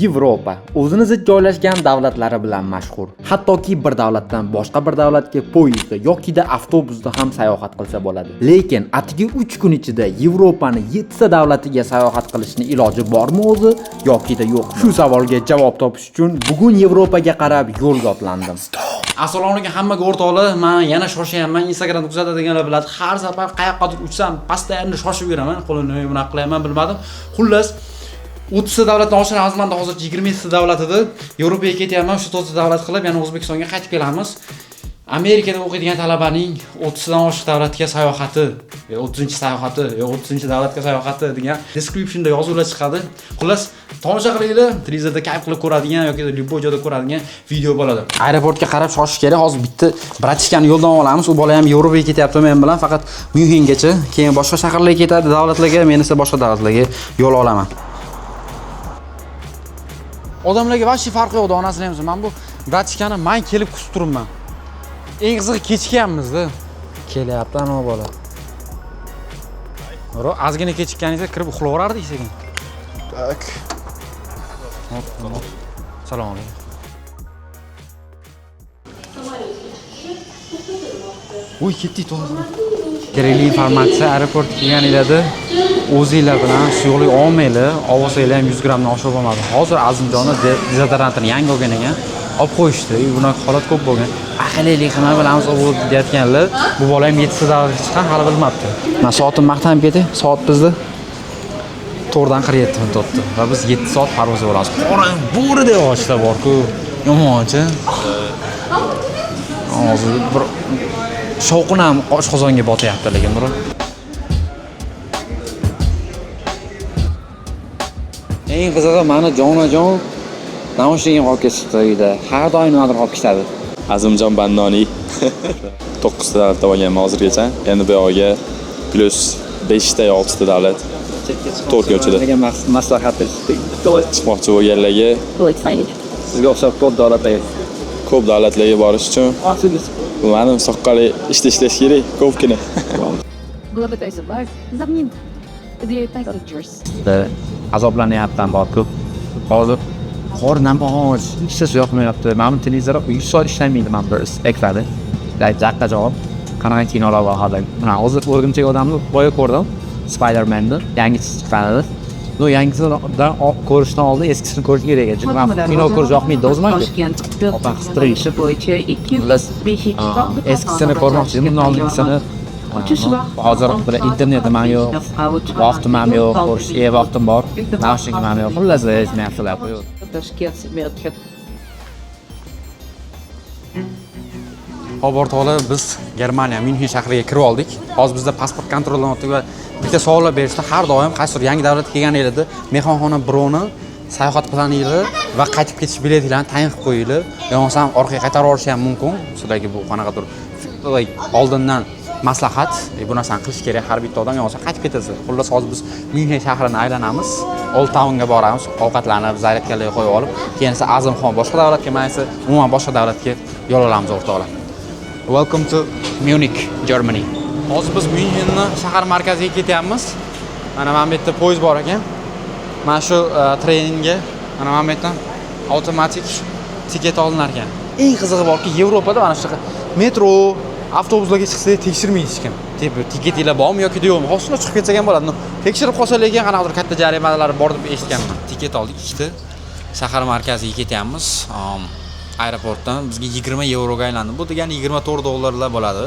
Yevropa o'zini zid joylashgan davlatlari bilan mashhur. Hattoki bir davlatdan boshqa bir davlatga poyezdda yoki avtobusda ham sayohat qilsa bo'ladi. Lekin atigi 3 kun ichida Yevropani 7 ta davlatiga sayohat qilishni iloji bormi o'zi yoki yo'q? Shu savolga javob topish uchun bugun Yevropaga qarab yo'lga otlandim. Assalomu alaykum hammaga o'rtoqlar. Men yana shoshyapman. Instagramda kuzatadiganlar biladi. Har safar qayoqqadir uçsam, postoyanno shoshib yuraman. Qo'limni bunaqa qilaman, bilmadim. Xullas 30 ta davlatdan oshiramiz. Menda hozir 27 ta davlat edi. Yevropaga ketyapman. Shu 30 ta davlat qilib, yana O'zbekistonga qaytib kelamiz. Amerikada o'qiydigan talabaning 30 dan oshiq davlatga sayohati, 30-sayohati, 30-davlatga sayohati degan descriptionda yozuvlar chiqadi. Xullas, tomosha qilinglar. Televizorda kayf qilib ko'radigan yoki любой joyda ko'radigan video bo'ladi. Aeroportga qarab shoshish kerak. Hozir bitta bratishkani yo'ldan olamiz. U bola ham Yevropaga ketyapti men bilan, faqat Myunxengacha, keyin boshqa shaharlarga ketadi, davlatlarga, men esa boshqa davlatlarga yo'l olaman. Odamlarga vashi farqi yo'q, onasini ham. Men bu bratishkani men kelib kutib turibman. Eng qizig'i kechikkanmiz-da. Kelyapti ana bola. Ozgina kechikkaningizda kirib uxlayverardik sekin. Tak. Salom alaykum. Voy, ketdik to'g'ri. Kerakli informatsiya aeroportga kelganingizda o'zingizlar bilan shu yo'lga olmaylar, ovozinglar ham 100 grammdan oshib bo'lmadi. Hozir Azimjonni dezodorantini yangi olgan ekan. Olib qo'yishdi. Bunaqa holat ko'p bo'lgan. Aqlli hamma bilamiz o'g'il deyotganlar. Bu bola ham 7 ta davlatga chiqqan, hali bilmabdi. Men soatim maqtanib ketay. Soat bizda 4 dan 47 minut o'tdi va biz 7 soat parvozda bo'lamiz. Qorang bo'rida ochlar bor-ku. Yomonchi. Hozir bir shovqin ham oshqozonga botyapti lekin bro. Eng qizig'i meni jonajon namoyishligim olib ketishdi uyda. Har doim nimadir olib ketadi. Azimjon Bandoniy 9 ta davlat olganman hozirgacha. Endi bu yoqqa plus 5 ta 6 ta davlat. To'rtga o'chadi. Nega maslahat Chiqmoqchi bo'lganlarga sizga o'xshab ko'p davlatlarga borish uchun ma'lum soqqali ishlash kerak, ko'pgina. Azoblanyapman bor ko'p. Hozir qornam och, ishlash yoqmayapti. Mana televizor 100 soat ishlamaydi, men bir ekranda. Jaqqa javob. Qanaqa kinolar bor hozir. Mana hozir o'rgimchak odamni boya ko'rdim. Spider-Man'ni yangi chiqqanida. Bu yangisidan ko'rishdan oldin eskisini ko'rish kerak edi. Men kino ko'rish yoqmaydi o'zimga. Opa qistrish bo'yicha 2 eskisini ko'rmoqchi edim. Bundan oldingisini hozir bir internetim ham yo'q, vaqtim ham yo'q, ko'rishga vaqtim bor, naushnikim ham yo'q. Xullas, hech narsa qilib qo'ydim. Hop o'rtoqlar, biz Germaniya Myunxen shahriga kirib oldik. Hozir bizda pasport kontrolidan o'tdik va bitta savollar berishdi. Har doim qaysidir yangi davlatga kelganingizda mehmonxona bironi sayohat planinglar va qaytib ketish biletlarini tayin qilib qo'yinglar. Yo'qsa orqaga qaytarib yuborish ham mumkin. Sizlarga bu qanaqadir oldindan maslahat, bu narsani qilish kerak har bitta odam, yo'qsa qaytib ketasiz. Xullas hozir biz Myunxen shahrini aylanamiz, Old Townga boramiz, ovqatlanib, zaryadkalarga qo'yib olib, keyin esa Azimxon boshqa davlatga, men esa umuman boshqa davlatga yo'l olamiz o'rtoqlar. Welcome to Munich, Germany. Hozir biz Myunxenning shahar markaziga ketyapmiz. Mana bu yerda poyezd bor ekan. Mana shu treningga mana bu yerdan avtomatik tiket olinar ekan. Eng qizig'i borki, Yevropada mana shunaqa metro, avtobuslarga chiqsangiz tekshirmaydi hech kim. Tiketinglar bormi yoki yo'qmi? Hozir chiqib ketsa ham bo'ladi. Tekshirib qolsalar ekan, qanaqadir katta jarimalar bor deb eshitganman. Tiket oldik, ikkita shahar markaziga ketyapmiz. Aeroportdan bizga 20 yevroga aylandi. Bu degani 24 dollarlar bo'ladi.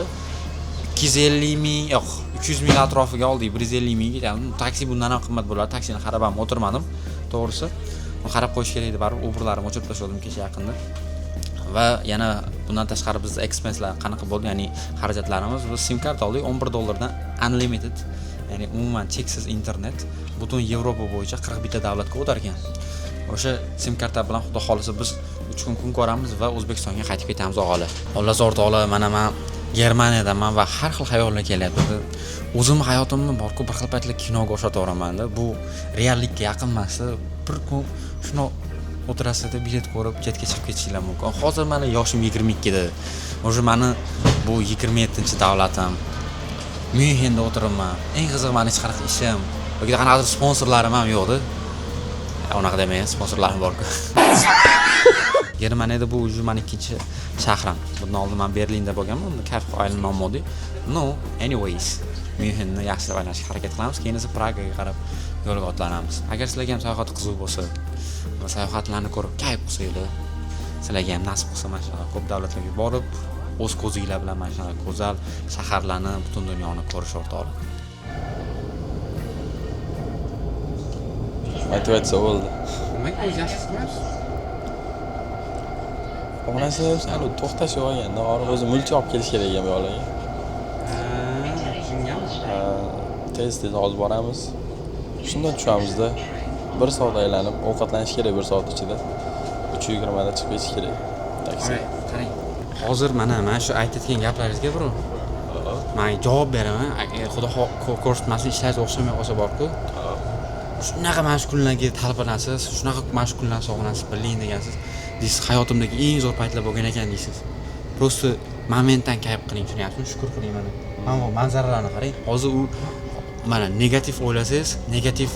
250 ming, yo'q, 300 ming atrofiga oldik. 150 ming ketadi. Taksi bundan ham qimmat bo'ladi. Taksini qarab ham o'tirmadim, to'g'risi. Qarab qo'yish kerak edi, baribir Uber'larni o'chirib tashladim kecha yaqinda. Va yana bundan tashqari bizda expenselar qanaqa bo'ldi, ya'ni xarajatlarimiz. Biz SIM kart oldik 11 dollardan unlimited, ya'ni umuman cheksiz internet butun Yevropa bo'yicha 41 ta davlatga o'tar ekan. O'sha SIM karta bilan xudo xolisa biz 3 kun ko'ramiz va O'zbekistonga qaytib ketamiz o'g'ali. Xullas o'rtoqlar, mana men Germaniyadaman va har xil xayollar kelyapti. O'zim hayotimni bor-ku bir xil paytlar kinoga o'xshataveraman-da. Bu reallikka yaqin emas. Bir kun shuni o'tirasida bilet ko'rib chetga chiqib ketishinglar mumkin. Hozir meni yoshim 22 da. O'sha meni bu 27-davlatim. Myunxenda o'tiribman. Eng qizig'i meni hech qanaqa ishim yoki qanaqadir sponsorlarim ham yo'qdi. Unaqa demayman, sponsorlarim bor-ku. Germaniyada bu уже meni ikkinchi shahrim. Bundan oldin men Berlinda bo'lganman, unda Kayf oilam nomodi. No, anyways. Myunxenni yaxshilab aylashga harakat qilamiz, keyin esa Pragaga qarab yo'lga otlanamiz. Agar sizlarga ham sayohat qiziq bo'lsa va sayohatlarni ko'rib kayf qilsanglar, sizlarga ham nasib qilsa mana shunaqa ko'p davlatlarga borib, o'z ko'zinglar bilan mana shunaqa go'zal shaharlarni, butun dunyoni ko'rish o'rtoqlar. Motivatsiya bo'ldi. Nimaga o'zingiz yaxshi Onasi hali to'xtash yo'g'anda, o'zi mulcha olib kelish kerak ekan bu yo'lga. Tez olib boramiz. Shundan tushamiz-da. 1 soat aylanib, ovqatlanish kerak 1 soat ichida. 3:20 da chiqib ketish kerak. Taksi. Qarang. Hozir mana shu aytayotgan gaplaringizga bro. Men javob beraman. Agar xudo ko'rsatmasin ishlaringiz o'xshamay qolsa borku. Shunaqa mashg'ullarga talpinasiz, shunaqa mashg'ullarni sog'inasiz, biling degansiz. Deysiz, hayotimdagi eng zo'r paytlar bo'lgan ekan deysiz. Prosta momentdan kayf qiling, tushunyapsizmi? Shukr qiling mana. Mana bu manzaralarni qarang. Hozir u mana negativ o'ylasangiz, negativ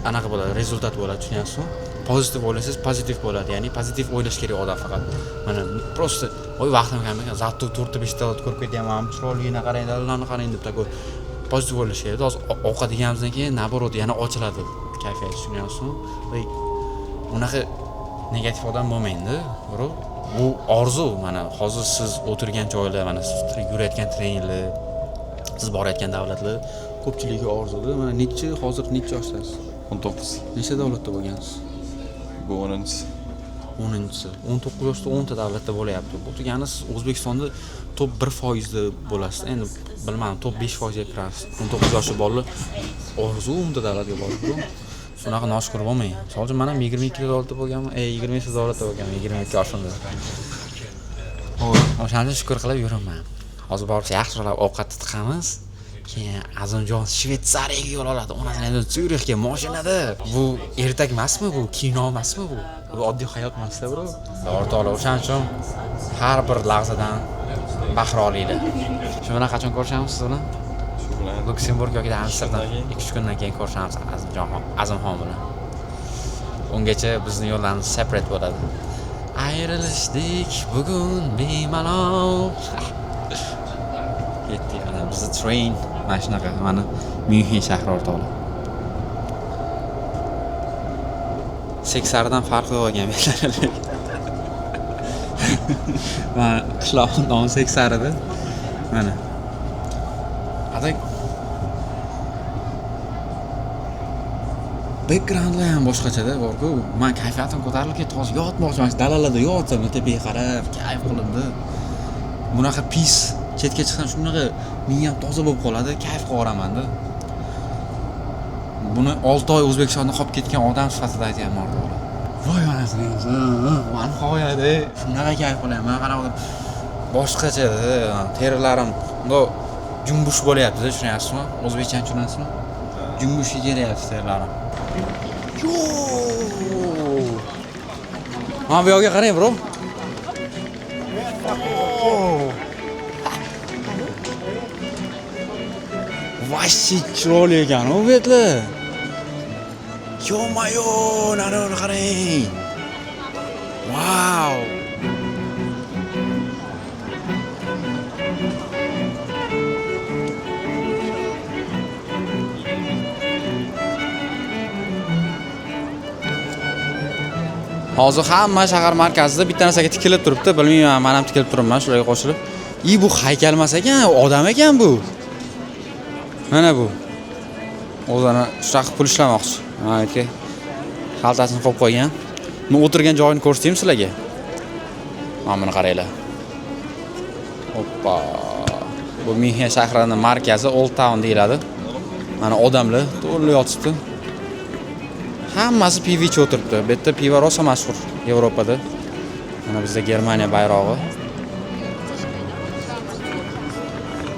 anaqa bo'ladi, rezultat bo'ladi, tushunyapsizmi? Pozitiv o'ylasangiz, pozitiv bo'ladi. Ya'ni pozitiv o'ylash kerak odam faqat. Mana prosta voy vaqtim kam ekan. Zatto 4-5 ta ko'rib ketyapman. Chiroyligini qarang, dallarni qarang deb tako'r. Pozitiv o'ylash kerak. Hozir ovqat yeganimizdan keyin naborot yana ochiladi kayfiyat, tushunyapsizmi? Voy unaqa negativ odam bo'lmaydi, bro. Bu orzu, mana hozir siz o'tirgan joylar, mana siz yurayotgan treninglar, siz borayotgan davlatlar ko'pchiligi orzuda. Mana hozir necha yoshdasiz? 19. Nechta davlatda bo'lgansiz? Bu 10-chi. 10-chi. 19 yoshda 10 ta davlatda bo'layapti. Bu degani siz O'zbekistonda top 1% da bo'lasiz. Endi bilmadim, top 5% ga kirasiz. 19 yoshli bolalar orzu 10 ta davlatga boradi. Shunaqa noshukur bo'lmang. Misol uchun men ham 22 davlatda bo'lganman, 22 davlatda bo'lganman, 22 yoshimda. O'shani shukr qilib yuraman. Hozir borib yaxshiroq ovqat tiqamiz. Keyin Azimjon Shveysariyaga yo'l oladi. Onasidan Syurixga mashinada. Bu ertak emasmi bu? Kino emasmi bu? Bu oddiy hayot emas-da, bro. O'rtoqlar, o'shaning uchun har bir lahzadan bahra olinglar. Shu bilan qachon ko'rishamiz siz bilan? Shu bilan Luksemburg yoki Amsterdam 2-3 kundan keyin ko'rishamiz Azimxon bilan. Ungacha bizning yo'llarimiz separate bo'ladi. Ayrilishdik bugun bemalol. Yetdi ana bizni train mana shunaqa mana Myunxen shahri o'rtoqlar. Seksardan farqi bo'lgan men. Va qishloqning nomi Seksarida. Mana. Adak backgroundlar ham boshqachada bor-ku. Men kayfiyatim ko'tarilib ketdi, hozir yotmoqchiman, dalalarda yotsam, tepaga qarab, kayf qilibdi. Bunaqa peace chetga chiqsam shunaqa miyam toza bo'lib qoladi, kayf qilaman-da. Buni 6 oy O'zbekistonda qolib ketgan odam sifatida aytayapman o'rtoqlar. Voy onasini, men qo'yadi. Shunaqa kayf qilaman. Men qarab boshqacha, terilarim bunday jumbush bo'layapti-da, tushunyapsizmi? O'zbekcha tushunasizmi? Jumbushga kelyapti terilarim. Mana bu yoqqa qarang, bro. Vashchi chiroyli ekan u betlar. Yo-mayo, nari qarang. Wow. Hozir hamma shahar markazida bitta narsaga tikilib turibdi. Bilmayman, men ham tikilib turibman shularga qo'shilib. Bu haykal emas ekan, odam ekan bu. Mana bu. O'zini shunaqa pul ishlamoqchi. Mana aytga xaltasini qo'yib qo'ygan. Men o'tirgan joyini ko'rsataymi sizlarga? Mana buni qaranglar. Hoppa. Bu Myunxen shahrining markazi, Old Town deyiladi. Mana odamlar to'liq yotibdi. Hammasi pivo ichib o'tiribdi. Bu yerda pivo rosa mashhur Yevropada. Mana bizda Germaniya bayrog'i.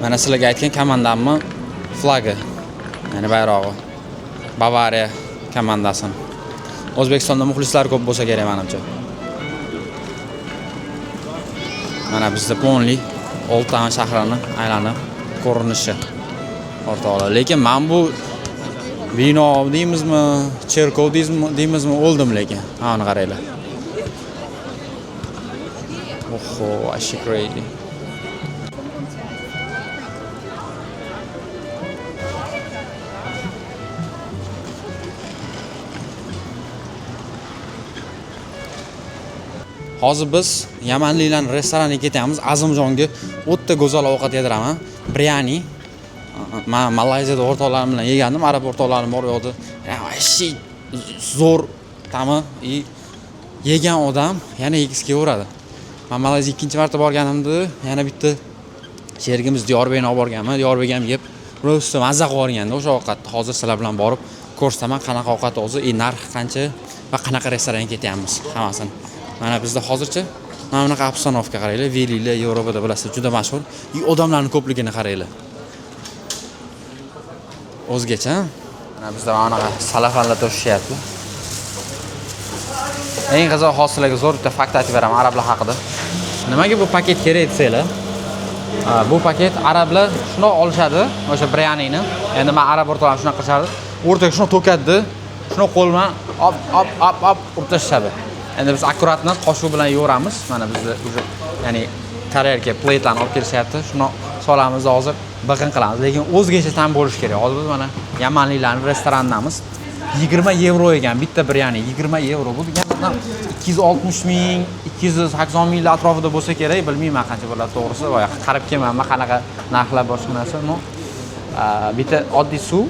Mana sizlarga aytgan komandamni flagi, ya'ni bayrog'i. Bavariya komandasini. O'zbekistonda muxlislar ko'p bo'lsa kerak menimcha. Mana bizda Ponli Old Town shahrini aylanib ko'rinishi o'rtoqlar. Lekin men bu Bino deymizmi, cherkov deymizmi, o'ldim lekin. Mana qaranglar. Oho, ashi crazy. Hozir biz yamanliklarning restoraniga ketamiz. Azimjonga o'ta go'zal ovqat yediraman. Biryani. Men Malayziyada o'rtoqlarim bilan yegandim, arab o'rtoqlarim bor yo'qdi. Ashi zo'r ta'mi, yegan odam yana yegisi kelaveradi. Men Malayziyaga ikkinchi marta borganimda, yana bitta sherigimiz Diyorbekni olib borganman. Diyorbek ham yeb, ro'sta mazza qilib olganda o'sha ovqatni hozir sizlar bilan borib ko'rsataman, qanaqa ovqat o'zi, narx qancha va qanaqa restoranga ketyapmiz hammasini. Mana bizda hozircha mana bunaqa obstanovka qaranglar, Velilar Yevropada bilasizlar, juda mashhur. Odamlarning ko'pligini qaranglar. O'zgacha. Mana bizda mana bunaqa salafanlar to'shishyapti. Eng qiziq hosilaga zo'r bitta fakt aytib beraman arablar haqida. Nimaga bu paket kerak desanglar? Bu paket arablar shundoq olishadi, o'sha biryanini. Endi men arab o'rtoqlarim shunaqa qilishadi. O'rtaga shundoq to'kadi, shundoq qo'l bilan op urtashadi. Endi biz akkuratni qoshiq bilan yo'ramiz. Mana bizda o'sha ya'ni tarelka, platlarni olib kelishyapti. Shuni solamiz hozir biqin qilamiz. Lekin o'zgacha ta'm bo'lishi kerak. Hozir biz mana yamanliklarning restoranidamiz. 20 euro ekan bitta biryani, 20 euro. Bu deganidan 260 ming, 280 ming atrofida bo'lsa kerak, bilmayman qancha bo'ladi to'g'risi. Voy, qarab kelmayman qanaqa narxlar boshqa narsa. Bitta oddiy suv.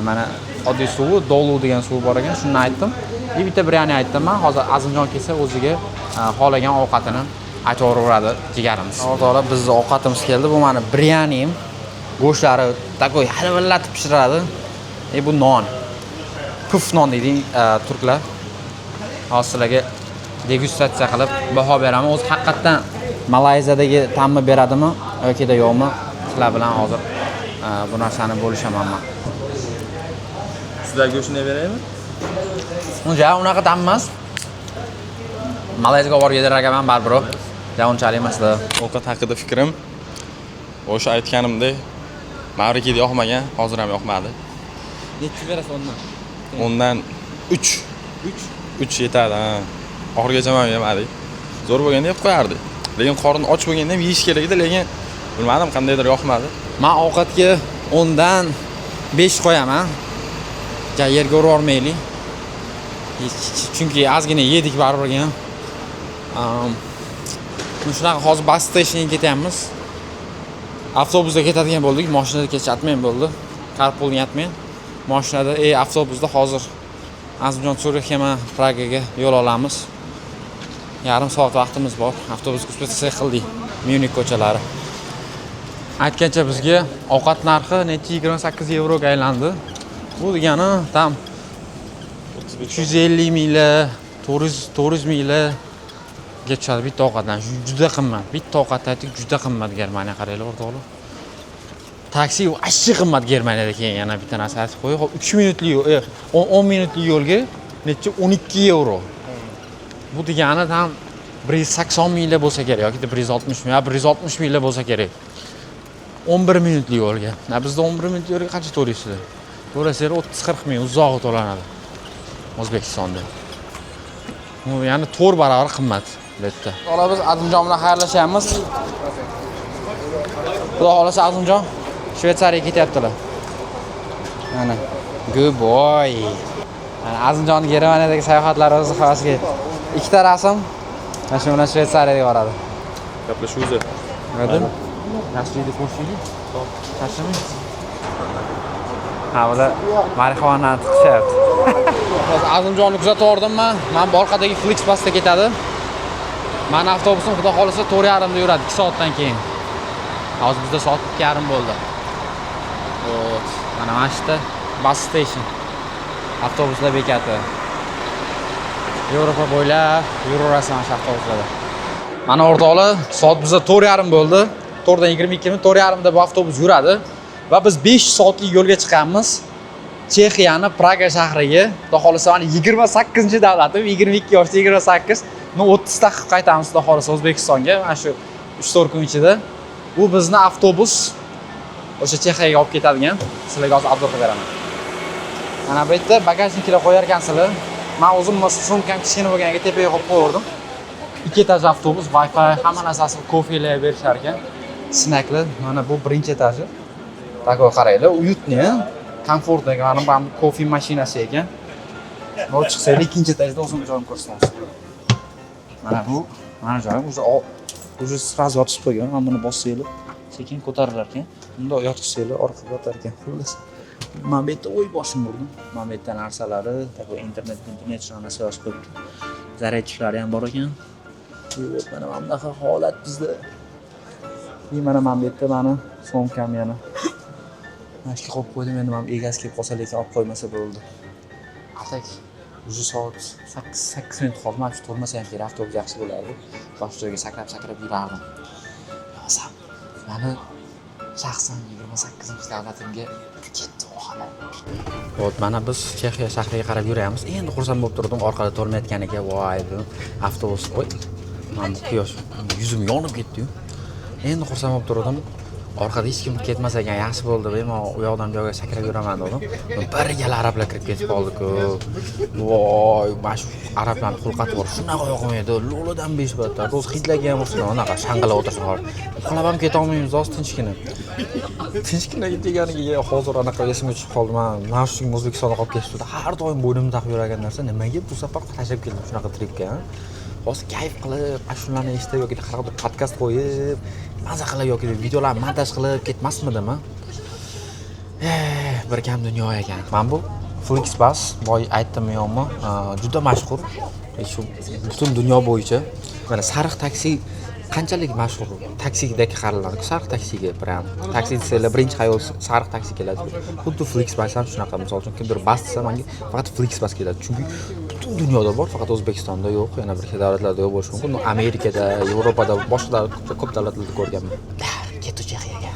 Mana oddiy suvi, dolu degan suv bor ekan, shuni aytdim. Bitta biryani aytdim men. Hozir Azimjon kelsa o'ziga xohlagan ovqatini aytaveradi jigarimiz. O'rtoqlar, bizning ovqatimiz keldi. Bu mana biryanim. Go'shtlari takoy halvallatib pishiradi. Bu non. Puf non deydi turklar. Hozir sizlarga degustatsiya qilib baho beraman. O'zi haqiqatan Malayziyadagi ta'mni beradimi yoki yo'qmi? Sizlar bilan hozir bu narsani bo'lishaman men. Sizlar go'shtni beraymi? Unja unaqa ta'm emas. Malayziyaga borib yediragaman baribir. Unchalik emasda. Ovqat haqida fikrim o'sha aytganimdek, Mavrikida yoqmagan, hozir ham yoqmadi. Nechi berasiz ondan? Ondan 3 yetadi, ha. Oxirigacha ham yemadik. Zo'r bo'lganda yeb qo'yardik. Lekin qorin och bo'lganda ham yeyish kerak edi, lekin bilmadim qandaydir yoqmadi. Men ovqatga ondan 5 qo'yaman. Yerga urib olmaylik. Chunki ozgina yedik baribir. Shunaqa hozir bus stationga ketyapmiz. Avtobusda ketadigan bo'ldik, mashinada ketmayman bo'ldi. Carpool yetmayman. Mashinada, avtobusda hozir Azimjon Surixyama Pragaga yo'l olamiz. Yarim soat vaqtimiz bor. Avtobusga uspetsa qildik. Myunik ko'chalari. Aytgancha bizga ovqat narxi necha 28 yevroga aylandi. Bu degani tam 350 minglar, 400 minglar tushadi bitta ovqatdan. Juda qimmat. Bitta ovqat aytdik, juda qimmat Germaniya qaranglar o'rtoqlar. Taksi ashi qimmat Germaniyada keyin yana bitta narsa aytib qo'y. 3 minutlik, 10 minutlik yo'lga necha 12 yevro. Bu degani ham 180 minglar bo'lsa kerak yoki 160 ming, 160 minglar bo'lsa kerak. 11 minutlik yo'lga. Bizda 11 minutlik yo'lga qancha to'laysizlar? To'lasizlar 30-40 ming uzoq to'lanadi. O'zbekistonda. Bu ya'ni 4 barobar qimmat bu yerda. Hozir biz Azimjon bilan xayrlashamiz. Xudo xolasa Azimjon Shveysariyaga ketyaptilar. Mana good boy. Mana Azimjon Germaniyadagi sayohatlari o'z havasiga. Ikkita rasm mana shu bilan Shveysariyaga boradi. Gaplashuvdi. Nima? Yaxshiydi, qo'shildi. Yaxshimi? Ha, bular marixuana tiqishyapti. Hozir Azimjonni kuzatib o'rdim men. Men orqadagi Flixbusda ketadi. Men avtobusim xudo xolasa 4:30 da yuradi 2 soatdan keyin. Hozir bizda soat 2:30 bo'ldi. Mana mashta bus station. Avtobuslar bekati. Yevropa bo'ylab yuraverasiz mana shu avtobuslarda. Mana o'rtoqlar, soat bizda 4:30 bo'ldi. 4:22 minut 4:30 da bu avtobus yuradi va biz 5 soatlik yo'lga chiqamiz. Chexiyani Praga shahriga. Xudo xolasa mana 28-davlatim, 22 yoshda 28. 30 ta qilib qaytamiz xudo xolasa O'zbekistonga. Mana shu 3-4 kun ichida. Bu bizni avtobus o'sha Chexiyaga olib ketadigan. Sizlarga hozir obzor qilib beraman. Mana bu yerda bagajniklar qo'yar ekansizlar. Men o'zim sumkam kichkina bo'lganiga tepaga qo'yib qo'ydim. 2 etaj avtobus, Wi-Fi, hamma narsasi kofelar berishar ekan. Snacklar. Mana bu birinchi etaji. Takoy qaranglar, uyutni, komfortli. Mana bu kofe mashinasi ekan. Bu chiqsanglar ikkinchi etajda o'zim joyim ko'rsatamiz. Mana bu, mana joyim o'zi sraz yotib qo'ygan. Mana buni bossanglar, sekin ko'tarilar ekan. Bunda yotqizsanglar orqaga o'tar ekan. Xullas. Mana bu yerda o'y boshim urdim. Mana bu yerda narsalari, takoy internet narsa yozib qo'yibdi. Zaryadchiklari ham bor ekan. Mana bunaqa holat bizda. Mana bu yerda mani sumkam yana. Mashqa qo'yib qo'ydim, endi men egasi kelib qolsa lekin olib qo'ymasa bo'ldi. Atak o'zi soat 8 minut qoldi. Men shu turmasa ham kerak, avtobus yaxshi bo'lardi. Boshqa joyga sakrab yurardim. Yosam, mani shaxsan 28-davlatimga ketdi xolos. Xo'p, mana biz Chexiya shahriga qarab yuramiz. Endi xursand bo'lib turdim, orqada to'lmayotganiga, voy dedim. Avtobus qo'y. Mana bu quyosh yuzim yonib ketdi-yu. Endi xursand bo'lib turdim. Orqada hech kim ketmas ekan, yaxshi bo'ldi. Men u yoqdan bu yoqqa sakrab yuraman dedim. Bir gal arablar kirib ketib qoldi-ku. Voy, mana shu arablarning xulqati bor. Shunaqa yoqmaydi. Lo'lidan 5 batta. Ro'z hidlagan bo'lsin, anaqa shang'ilab o'tirsin hozir. Uxlab ham keta olmaymiz, hozir tinchgina. Tinchgina deganiga hozir anaqa esimga tushib qoldi. Men shu O'zbekistonga qolib ketishdi. Har doim bo'ynimda taqib yuragan narsa nimaga bu safar tashlab keldim shunaqa tripga? Hozir kayf qilib, ashulalarni eshitib yoki qanaqa podkast qo'yib, maza qilib yoki videolarni montaj qilib ketmasmidim, ha? Bir kam dunyo ekan. Men bu Flixbus, boy aytdimmi yo'qmi, juda mashhur. Shu butun dunyo bo'yicha mana sariq taksi qanchalik mashhur taksidagi qaralarni sariq taksiga biram taksi desanglar birinchi xayol sariq taksi keladi. Xuddi Flixbus ham shunaqa. Misol uchun kimdir bas desa menga faqat Flixbus keladi. Chunki butun dunyoda bor, faqat O'zbekistonda yo'q, yana bir davlatlarda yo'q bo'lishi mumkin. Amerikada, Yevropada, boshqa ko'p davlatlarda ko'rganman. Ketdi Chexiyaga.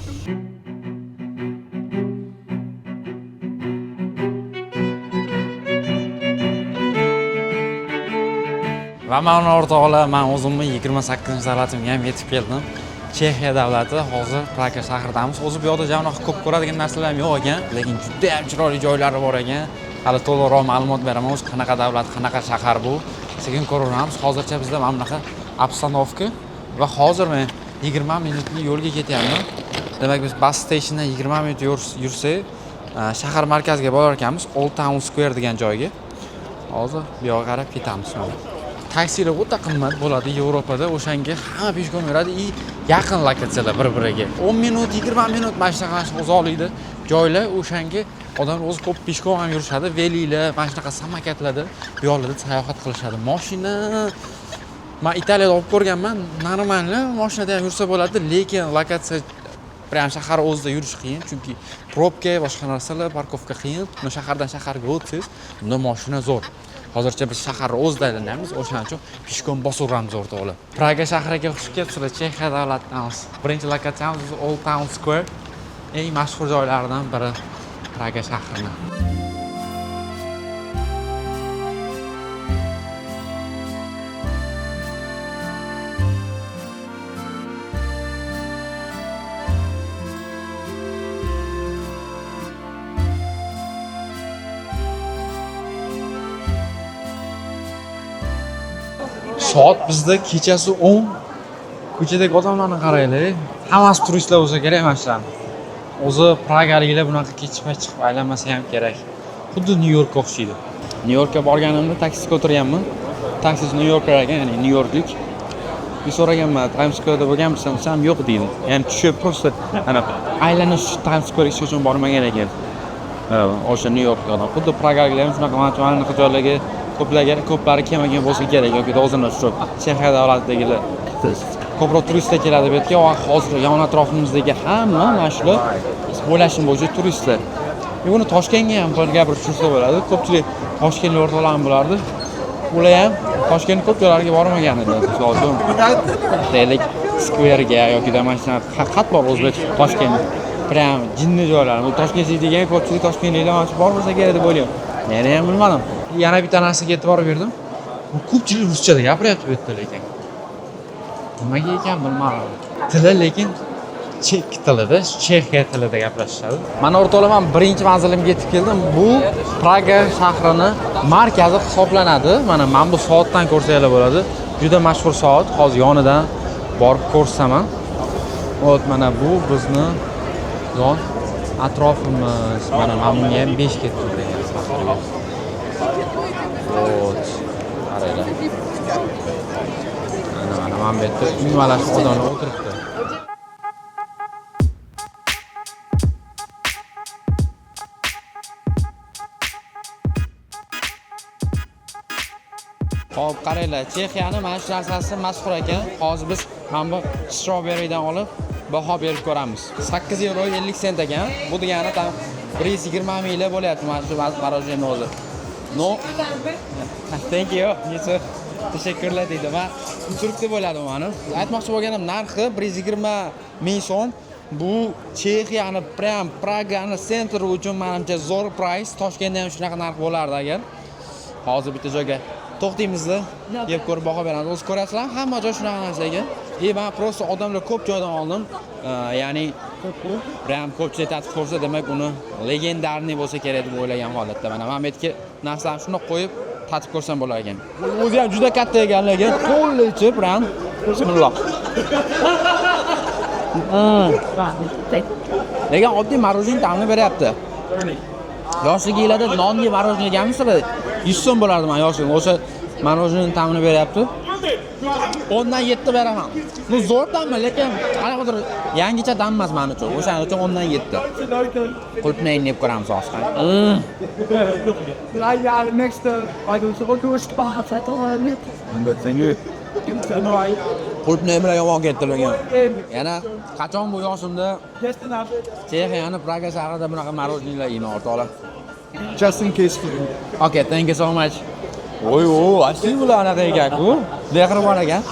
Va men o'rtoqlar, men o'zimni 28-davlatimga ham yetib keldim. Chexiya davlati, hozir Praga shahridamiz. O'zi bu yoqda janoq ko'p ko'radigan narsalar ham yo'q ekan, lekin juda ham chiroyli joylari bor ekan. Hali to'liqroq ma'lumot beraman, o'zi qanaqa davlat, qanaqa shahar bu. Sekin ko'raveramiz. Hozircha bizda mana bunaqa obstanovka va hozir men 20 minutlik yo'lga ketyapman. Demak, biz bus stationdan 20 minut yursak, shahar markaziga borar ekanmiz, Old Town Square degan joyga. Hozir bu yoqqa qarab ketamiz. Taksilar o'ta qimmat bo'ladi Yevropada, o'shanga hamma peshkom yuradi, yaqin lokatsiyalar bir-biriga. 10 minut, 20 minut mana shunaqa uzoqlikda joylar, o'shanga odamlar o'zi ko'p peshkom ham yurishadi, velilar, mana shunaqa samokatlarda bu yoqlarda sayohat qilishadi. Mashina men Italiyada olib ko'rganman, normalni mashinada ham yursa bo'ladi, lekin lokatsiya prям shahar o'zida yurish qiyin, chunki probka, boshqa narsalar, parkovka qiyin. Buni shahardan shaharga o'tsangiz, bunda mashina zo'r. Hozircha biz shaharni o'zida aylanamiz, o'shaning uchun peshkom bosaveramiz o'rtoqlar. Praga shahriga xush kelibsizlar, Chexiya davlatidamiz. Birinchi lokatsiyamiz Old Town Square. Eng mashhur joylaridan biri Praga shahrining. Soat bizda kechasi 10. Ko'chadagi odamlarni qaranglar. Hammasi turistlar bo'lsa kerak mana shularni. O'zi Pragaliklar bunaqa kechmay chiqib aylanmasa ham kerak. Xuddi Nyu-Yorkka o'xshaydi. Nyu-Yorkka borganimda taksiga o'tirganman. Taksi Nyu-Yorkka ekan, ya'ni Nyu-Yorklik. Men so'raganman, Times Square'da bo'lganmisan? Desam, yo'q deydi. Ya'ni tushib просто anaqa aylanish Times Square'ga hech qachon bormagan ekan. O'sha Nyu-Yorkda. Xuddi Pragaliklar ham shunaqa mana joylarga ko'plari kelmagan bo'lsa kerak yoki o'zini shu Chexiya davlatidagilar ko'proq turistlar keladi bu yerga. Hozir yon atrofimizdagi hamma mana shular o'ylashim bo'yicha turistlar. Buni Toshkentga ham bir gapirib tushirsa bo'ladi. Ko'pchilik Toshkentlik o'rtoqlar ham bo'lardi. Ular ham Toshkent ko'p joylarga bormagan edi. Misol uchun deylik Square'ga yoki mana shunaqa xat bor o'zbek Toshkent. Prям jinni joylar. Bu Toshkent degan ko'pchilik toshkentliklar mana shu bormasa kerak deb o'ylayman. Men ham bilmadim. Yana bitta narsaga e'tibor berdim. Ko'pchilik ruschada gapiryapti bu yerda lekin. Nimaga ekan bilmadim. Tili lekin chek tilida, Chexiya tilida gaplashishadi. Mana o'rtoqlar, men birinchi manzilimga yetib keldim. Bu Praga shahrining markazi hisoblanadi. Mana bu soatdan ko'rsanglar bo'ladi. Juda mashhur soat. Hozir yonidan borib ko'rsaman. Hop, mana bu bizni yon atrofimiz. Mana bunga ham 5 ketdi degan safarga. Hop. Qaranglar. Mana bu yerda ungalash odamlar o'tiribdi. Hop, qaranglar, Chexiyaning mana shu narsasi mashhur ekan. Hozir biz mana bu strawberrydan olib baho berib ko'ramiz. 8.50 sent ekan. Bu degani tam 120 minglar bo'lyapti mana shu marojniy o'zi. No. Thank you. Yesa. Tashakkurlar deydi. Va turibdi bo'ladi mana. Aytmoqchi bo'lganim narxi 120 ming so'm. Bu Chexiyani prям Pragani sentri uchun menimcha zo'r price. Toshkentda ham shunaqa narx bo'lardi agar. Hozir bitta joyga to'xtaymizda, yeb ko'rib baho beramiz. O'z ko'rasizlar, hamma joy shunaqa narsa ekan. Men prosta odamlar ko'p joydan oldim. Ya'ni prям ko'pchilik tatib ko'rsa, demak uni legendarniy bo'lsa kerak deb o'ylagan holatda. Mana men bu yerga narsani shuni qo'yib tatib ko'rsam bo'lar ekan. O'zi ham juda katta ekanligi, to'licha prям. Bismillah. Lekin oddiy marojniy ta'mini beryapti. Yoshliginglarda nonga marojniy yeganmisizlar? 100 so'm bo'lardi men yoshligim. O'sha marojniy ta'mini beryapti. 10 dan 7 beraman. Bu zo'r ta'mi, lekin qanaqadir yangicha ta'm emas men uchun. O'shaning uchun 10 dan 7. Qulpni yeb ko'ramiz hozir. Qulpni bilan yomon ketdi lekin. Yana qachon bu yoshimda Chexiyani Praga shahrida bunaqa marojniylar yeyman o'rtoqlar. Just in case. Okay, thank you so much. Oy, asli bular anaqa ekan-ku. Mehribon ekan.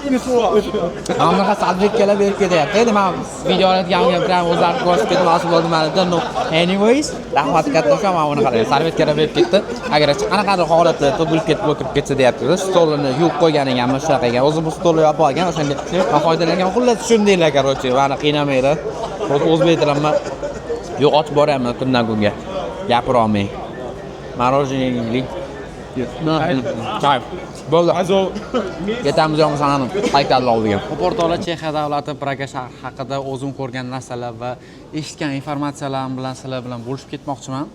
Hammaga salbek kelib berib ketyapti. Endi men video olayotganimga bilan o'zlari ko'rib ketmoqchi bo'ldim mana. No, anyways, rahmat katta, men buni qarang. Salbek kelib berib ketdi. Agar qanaqadir holatda to'g'rilib ketib o'kirib ketsa deyapti. Stolini yuvib qo'yganing ham shunaqa ekan. O'zi bu stolni yopib olgan, o'shanga foydalangan. Xullas tushundinglar, короче. Mani qiynamaydi. O'zbek tilimni yo'qotib boryapman kundan kunga. Gapira olmay. Marojniylik. Choy. Bo'ldi. Ketamiz yo'qmi sanani? Qaytadi oldiga. O'rtoqlar, Chexiya davlati Praga shahri haqida o'zim ko'rgan narsalar va eshitgan informatsiyalarim bilan sizlar bilan bo'lishib ketmoqchiman.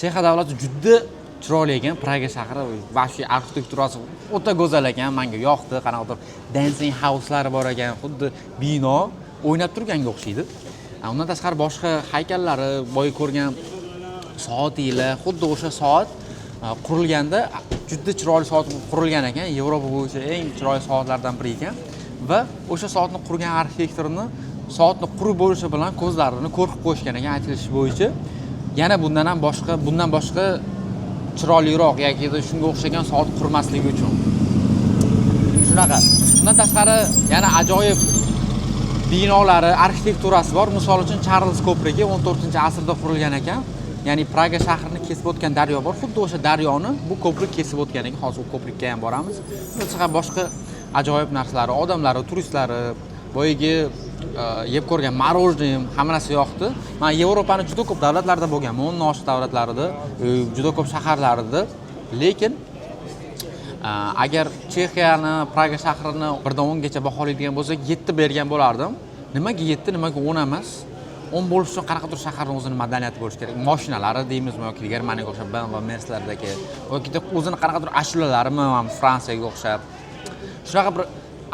Chexiya davlati juda chiroyli ekan. Praga shahri va shu arxitekturasi o'ta go'zal ekan. Menga yoqdi. Qanaqadir dancing house'lari bor ekan. Xuddi bino o'ynab turganga o'xshaydi. Undan tashqari boshqa haykallari, boya ko'rgan soatlar, xuddi o'sha soat qurilganda juda chiroyli soat qurilgan ekan. Yevropa bo'yicha eng chiroyli soatlardan biri ekan va o'sha soatni qurgan arxitektorni soatni qurib bo'lishi bilan ko'zlarini ko'rib qo'yishgan ekan aytilishi bo'yicha. Yana bundan boshqa chiroyliroq yoki shunga o'xshagan soat qurmasligi uchun. Shunaqa. Bundan tashqari yana ajoyib binolari, arxitekturasi bor. Misol uchun Charles ko'prigi 14-asrda qurilgan ekan. Ya'ni Praga shahrini kesib o'tgan daryo bor. Xuddi o'sha daryoni bu ko'prik kesib o'tgan ekan. Hozir u ko'prikka ham boramiz. Bundan boshqa ajoyib narsalari, odamlari, turistlari, boyagi yeb ko'rgan marojniy hamma narsa yoqdi. Men Yevropaning juda ko'p davlatlarida bo'lganman, 10 noshta davlatlarida, juda ko'p shaharlarida. Lekin agar Chexiyani, Praga shahrini 1 dan 10 gacha baholaydigan bo'lsak, 7 bergan bo'lardim. Nimaga 7, nimaga 10 emas? 10 bo'lish uchun qanaqadir shaharning o'zining madaniyati bo'lishi kerak. Mashinalari deymizmi yoki Germaniyaga o'xshab BMW, Mercedes'dagi yoki o'zining qanaqadir ashulalarimi Fransiyaga o'xshab. Shunaqa bir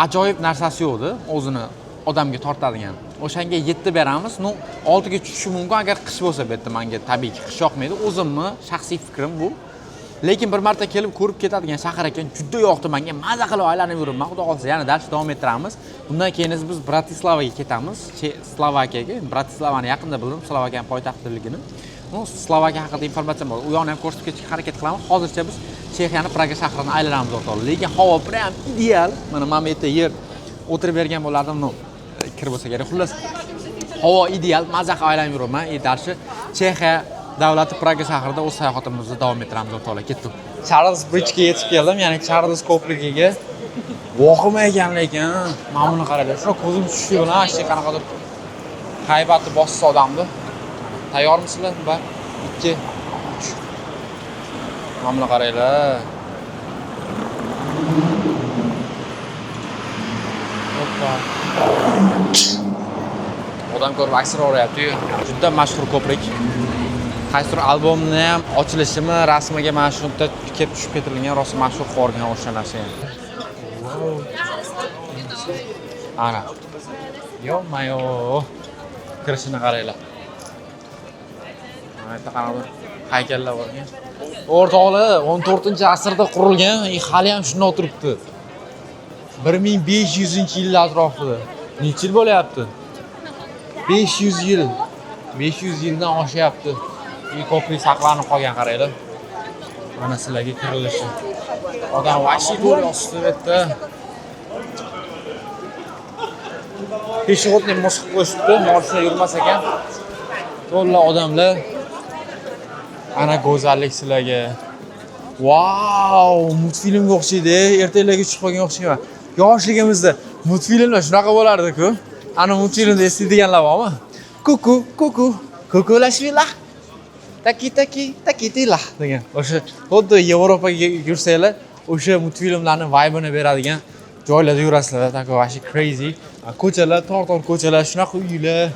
ajoyib narsasi yo'qdi, o'zini odamga tortadigan. O'shanga 7 beramiz. No, 6 ga tushishi mumkin agar qish bo'lsa bu yerda. Menga tabiiyki qish yoqmaydi. O'zimni shaxsiy fikrim bu. Lekin bir marta kelib ko'rib ketadigan shahar ekan, juda yoqdi menga. Maza qilib aylanib yuribman. Xudo xolsa yana dars davom ettiramiz. Bundan keyin biz Bratislavaga ketamiz. Slovakiyaga. Bratislavani yaqinda bildim, Slovakiyaning poytaxtligini. No, Slovakiya haqida informatsiya bor. U yoqni ham ko'rsatib ketishga harakat qilamiz. Hozircha biz Chexiyani, Praga shahrini aylanamiz o'rtoqlar. Lekin havo prям ideal. Mana men bu yerda yer o'tirib bergan bo'lardim, no, kir bo'lsa kerak. Xullas, havo ideal, maza qilib aylanib yuribman. Darshi Chexiya davlati Praga shahrida o'z sayohatimizni davom ettiramiz o'rtoqlar. Ketdik. Charles Bridge'ga yetib keldim, ya'ni Charles ko'prigiga. Voqima ekan lekin, mana buni qaranglar. Shu ko'zim tushishi bilan hech qanaqadir haybati bossiz odamni. Tayyormisizlar? 1 2 3. Mana qaranglar. Hoppa. Odam ko'rib aksir o'rayapti-yu. Juda mashhur ko'prik. Qaysidir albomni ham ochilishimi, rasmiga mana shu yerda kelib tushib ketilgan rosa mashhur qilgan o'sha narsa ham. Ana. Yo-mayo. Kirishini qaranglar. Mana yerda qanaqa haykallar bor ekan. O'rtoqlar 14-asrda qurilgan, hali ham shunday turibdi. 1500-yil atrofida. Necha yil bo'lyapti? 500 yil. 500 yildan oshyapti. Bu ko'prik saqlanib qolgan qaranglar. Mana sizlarga kirilishi. Odam vashi to'la ostida. Peshxodni mushq qo'shibdi, mashina yurmas ekan. To'la odamlar. Ana go'zallik sizlarga. Wow, multfilmga o'xshaydi. Ertalarga tushib qolgan o'xshayman. Yoshligimizda multfilmlar shunaqa bo'lardi-ku. Ana multfilmda eslaydiganlar bormi? Kuku, kuku, kukulashvilah. Takitilah degan. O'sha xuddi Yevropaga yursanglar, o'sha multfilmlarni vibe-ni beradigan joylarda yurasizlar. Taka vashi crazy. Ko'chalar, tor ko'chalar, shunaqa uylar.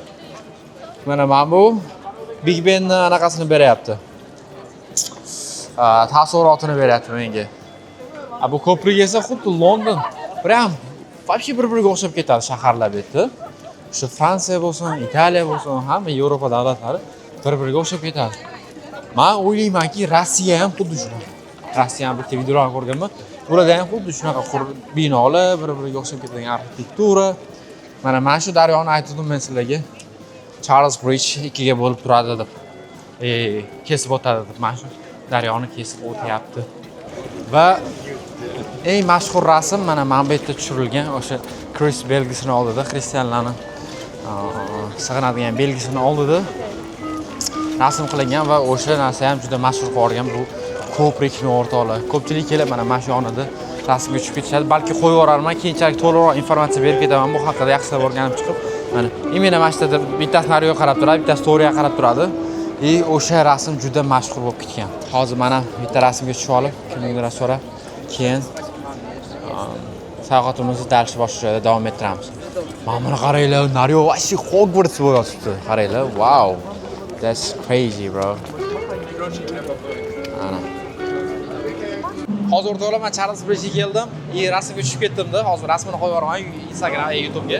Mana bu Big Ben'ni anaqasini beryapti. Taassurotini beryapti menga. Bu ko'prik esa xuddi London. Prям вообще bir-biriga o'xshab ketadi shaharlar bu yerda. O'sha Fransiya bo'lsin, Italiya bo'lsin, hamma Yevropa davlatlari bir-biriga o'xshab ketadi. Men o'ylaymanki, Rossiya ham xuddi shunaqa. Rossiya ham bitta videolar ko'rganman. Ularda ham xuddi shunaqa binolar, bir-biriga o'xshab ketadigan arxitektura. Mana shu daryoni aytdim men sizlarga. Charles Bridge ikkiga bo'lib turadi deb. Kesib o'tadi deb. Mana shu daryoni kesib o'tyapti. Va eng mashhur rasm mana bu yerda tushirilgan o'sha Chris belgisini oldida, xristianlarning sig'inadigan belgisini oldida rasm qilingan va o'sha narsa ham juda mashhur qolgan bu ko'prikni o'rtoqlar. Ko'pchilik kelib mana shu yonida rasmga tushib ketishadi. Balki qo'yib yuborarman, keyinchalik to'liqroq informatsiya berib ketaman. Bu haqida yaxshilab o'rganib chiqib, mana imena mana shu yerda bittasi nariga qarab turadi, bittasi to'g'riga qarab turadi. O'sha rasm juda mashhur bo'lib ketgan. Hozir mana bitta rasmga tushib olib, kimningdir so'rab, keyin sayohatimizni dalsh boshlaydi, davom ettiramiz. Mana qaranglar, Naryo vashi Hogwarts bo'lyapti. Qaranglar, wow. That's crazy, bro. Ana. Hozir o'rtoqlar, men Charles Bridge'ga keldim. Rasmga tushib ketdim-da. Hozir rasmini qo'yib yuboraman Instagram va YouTube'ga.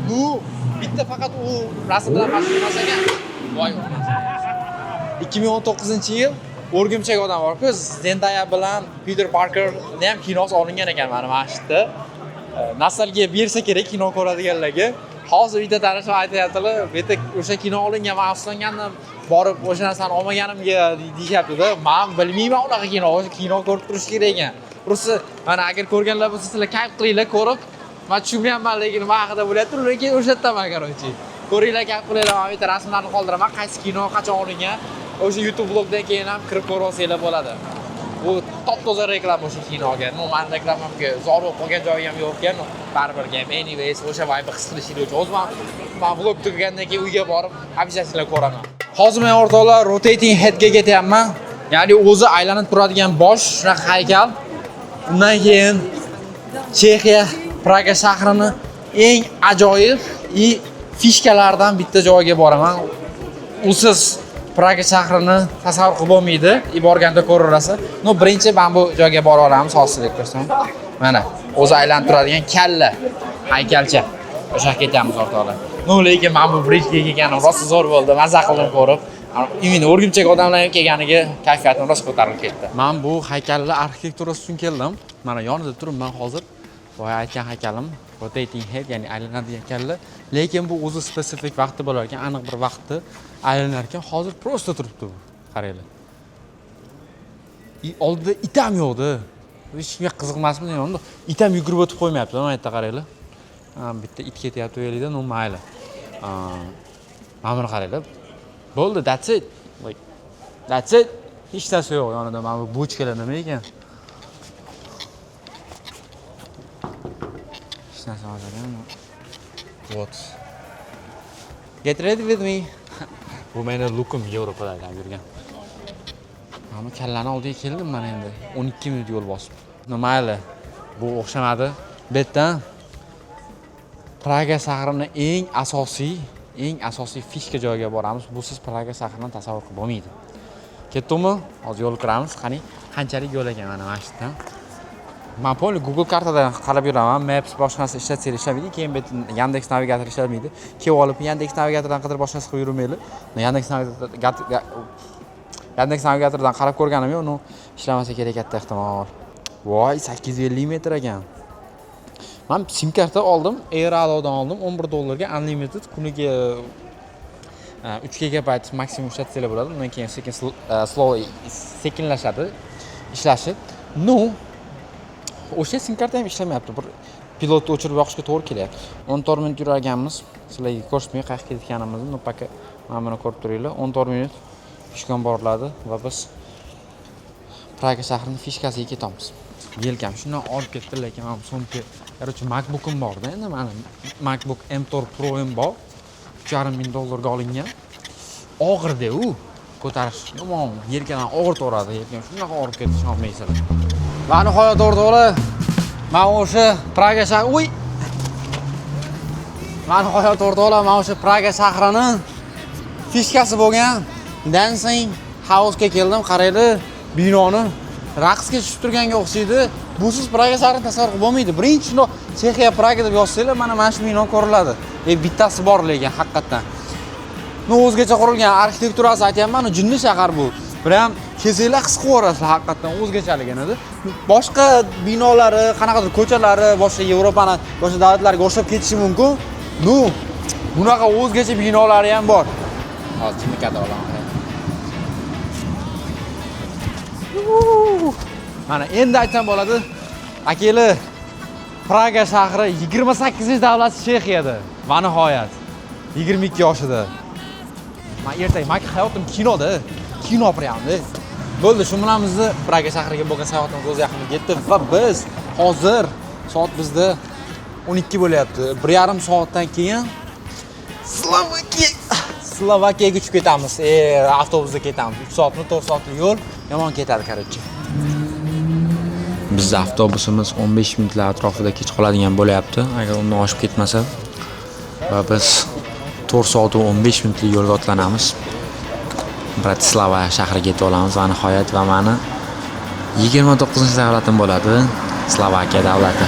Bu bitta faqat u rasm bilan mashhur emas ekan. Voy. 2019-yil O'rgimchak odam bor-ku, Zendaya bilan Peter Parkerni ham kinosi olingan ekan mana shu yerda. Naslga bersa kerak kino ko'radiganlarga. Hozir bitta tanishim aytayaptilar, bu yerda o'sha kino olingan, men afsuslangandim, borib o'sha narsani olmaganimga deyapti-da. Men bilmayman unaqa kino ko'rib turish kerak ekan. Просто mana agar ko'rganlar bo'lsa, sizlar kayf qilinglar ko'rib. Men tushunmayman, lekin nima haqida bo'lyapti, lekin o'sha yerdaman, короче. Ko'ringlar, kayf qilinglar, men bitta rasmlarni qoldiraman, qaysi kino qachon olingan. O'sha YouTube blogdan keyin ham kirib ko'rib olsanglar bo'ladi. Bu top-toza reklama o'sha kinoga. Normal reklamamga zo'r qolgan joyi ham yo'q ekan. Baribir ham anyways o'sha vibe his qilishingiz uchun o'zim men vlog tugagandan keyin uyga borib обязательно ko'raman. Hozir men o'rtoqlar rotating headga ketyapman. Ya'ni o'zi aylanib turadigan bosh, shunaqa haykal. Undan keyin Chexiya Praga shahrini eng ajoyib fishkalardan bitta joyga boraman. Usiz Praga shahrini tasavvur qilib bo'lmaydi. Borganda ko'rasiz. No, birinchi men bu joyga bora olamiz, hozirlik ko'rsam. Mana, o'zi aylanib turadigan kalla haykalcha. O'sha ketamiz o'rtoqlar. No, lekin men bu bridgega kelganim rosa zo'r bo'ldi. Mazza qildim ko'rib. Imini O'rgimchak odamlar ham kelganiga kayfiyatim rosa ko'tarilib ketdi. Men bu haykallar arxitekturasi uchun keldim. Mana yonida turibman hozir. Boya aytgan haykalim rotating head, ya'ni aylanadigan kalla. Lekin bu o'zi spesifik vaqti bo'lar ekan, aniq bir vaqtda aylanar ekan. Hozir prosta turibdi bu. Qaranglar. Oldida itam yo'qdi. Hech kimga qiziqmasmi endi. Itam yugurib o'tib qo'ymayapti, mana yerda qaranglar. Bitta it ketyapti o'ylaydi, no mayli. Mana buni qaranglar. Bo'ldi, that's it. Like that's it. Hech narsa yo'q yonida. Mana bu bochkalar nima ekan? Вот. Get ready with me. Bu meni Lukum Yevropada aylab yurgan. Mana kallani oldiga keldim men endi. 12 minut yo'l bosib. Mayli. Bu o'xshamadi. Bu yerdan Praga shahrining eng asosiy fishka joyiga boramiz. Busiz Praga shahrini tasavvur qilib bo'lmaydi. Ketdimmi? Hozir yo'l quramiz. Qani, qanchalik yo'l ekan mana yerdan. Men poli Google kartadan qarab yuraman. Maps boshqa narsa ishlatsa ishlamaydi. Keyin bu Yandex navigator ishlamaydi. Kelib olib Yandex navigatordan qidirib boshqa narsa qilib yurmaydi. Yandex navigatordan qarab ko'rganim yo'q, uni ishlamasa kerak katta ehtimol. Voy, 850 metr ekan. Men sim karta oldim, Airalodan oldim, $11 ga unlimited kuniga 3 GB maksimum ishlatsanglar bo'ladi. Undan keyin sekinlashadi ishlashi. O'sha sim karta ham ishlamayapti. Bir pilotni o'chirib yoqishga to'g'ri kelyapti. 14 minut yurganmiz. Sizlarga ko'rsatmay qayerga ketganimizni, paka mana buni ko'rib turinglar. 14 minut ishgan boriladi va biz Praga shahrining fishkasiga ketamiz. Yelkam shundan olib ketdi, lekin men so'mga, короче, MacBook'im bor-da, endi mana MacBook M4 Pro'm bor. $3,500 ga olingan. Og'irda u. Ko'tarish yomon, yelkadan og'ir to'radi, yelkam shunday og'irib ketdi, ishonmaysizlar. Va nihoyat o'rtoqlar, men o'sha Praga shahri, men o'sha Praga shahrining fishkasi bo'lgan Dancing House'ga keldim. Qaranglar, binoni raqsga tushib turganga o'xshaydi. Busiz Praga shahrini tasavvur qilib bo'lmaydi. Birinchi shunday Chexiya Praga deb yozsanglar, mana shu bino ko'riladi. Bittasi bor lekin haqiqatan. O'zgacha qurilgan arxitekturasi aytayapman, jinni shahar bu. Biram kelsanglar his qilib o'rasizlar haqiqatan o'zgachaligini. Boshqa binolari, qanaqadir ko'chalari boshqa Yevropaning boshqa davlatlariga o'xshab ketishi mumkin. Bunaqa o'zgacha binolari ham bor. Hozir chimkada olaman. Mana endi aytsam bo'ladi. Akeli Praga shahri 28-davlat Chexiyada. Va nihoyat 22 yoshida. Men ertaga hayotim kinoda. Kino priyamda. Bo'ldi, shu bilan bizni Praga shahriga bo'lgan sayohatimiz o'z yaxuniga yetdi va biz hozir soat bizda 12 bo'lyapti. 1,5 soatdan keyin Slovakiyaga uchib ketamiz. Avtobusda ketamiz. 3 soatmi, 4 soatlik yo'l yomon ketadi, короче. Bizda avtobusimiz 15 minutlar atrofida kech qoladigan bo'lyapti, agar undan oshib ketmasa. Va biz 4 soat va 15 minutlik yo'lga otlanamiz. Bratislava shahriga yetib olamiz va nihoyat va meni 29-davlatim bo'ladi, Slovakiya davlati.